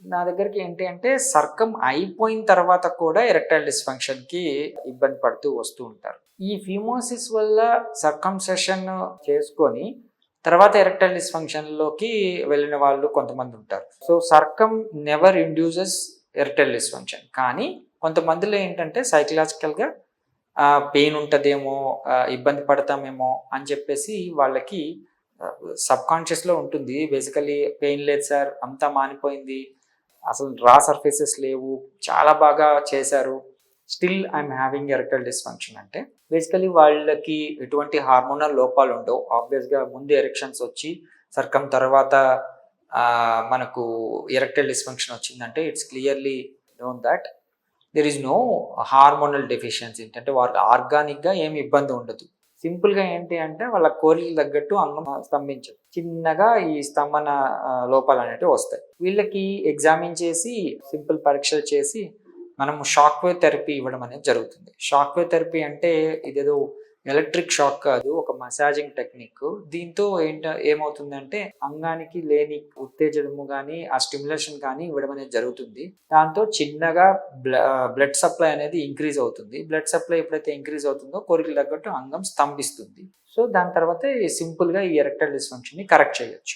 నా దగ్గరికి ఏంటి అంటే సర్కమ్ అయిపోయిన తర్వాత కూడా ఎరెక్టైల్ డిస్ఫంక్షన్‌కి ఇబ్బంది పడుతూ వస్తూ ఉంటారు. ఈ ఫిమోసిస్ వల్ల సర్కంసెషన్ చేసుకొని తర్వాత ఎరెక్టైల్ డిస్ఫంక్షన్‌లోకి వెళ్ళిన వాళ్ళు కొంతమంది ఉంటారు. So, circum never induces erectile dysfunction. కానీ కొంతమందిలో ఏంటంటే సైకలాజికల్‌గా పెయిన్ ఉంటదేమో, ఇబ్బంది పడతామేమో అని చెప్పేసి వాళ్ళకి సబ్‌కాన్షియస్‌లో ఉంటుంది. బేసికల్లీ పెయిన్ లేదు సార్, అంతా మానిపోయింది. అసలు రా సర్ఫేసెస్ లేవు. చాలా బాగా చేశారు. Still I'm having erectile dysfunction అంటే బేసికల్లీ వాళ్ళకి ఎటువంటి హార్మోనల్ లోపాలుండవు. ఆబ్వియస్‌గా ముందు ఎరెక్షన్స్ వచ్చి సర్కమ్ తర్వాత మనకు ఎరెక్టైల్ డిస్‌ఫంక్షన్ వచ్చిందంటే it's clearly known that there is no hormonal deficiency. ఏంటంటే వారికి ఆర్గానిక్‌గా ఏమి ఇబ్బంది ఉండదు. సింపుల్‌గా ఏంటి అంటే వాళ్ళ కోరికలకు తగ్గట్టు అంగం స్తంభించదు. చిన్నగా ఈ స్తంభన లోపాలనేటివి వస్తాయి. వీళ్ళకి ఎగ్జామిన్ చేసి సింపుల్ పరీక్షలు చేసి మనము షాక్ వేవ్ థెరపీ ఇవ్వడం అనేది జరుగుతుంది. షాక్ వేవ్ థెరపీ అంటే ఇదేదో ఎలక్ట్రిక్ షాక్ కాదు. ఒక మసాజింగ్ టెక్నిక్. దీంతో ఏమవుతుందంటే అంగానికి లేని ఉత్తేజనము గానీ, ఆ స్టిమ్యులేషన్ గానీ ఇవ్వడం అనేది జరుగుతుంది. దాంతో చిన్నగా బ్లడ్ సప్లై అనేది ఇంక్రీజ్ అవుతుంది. బ్లడ్ సప్లై ఎప్పుడైతే ఇంక్రీజ్ అవుతుందో కోరికలకు తగ్గట్టు అంగం స్తంభిస్తుంది. సో, దాని తర్వాత సింపుల్‌గా ఈ ఎరెక్టైల్ డిస్‌ఫంక్షన్‌ని కరెక్ట్ చేయొచ్చు.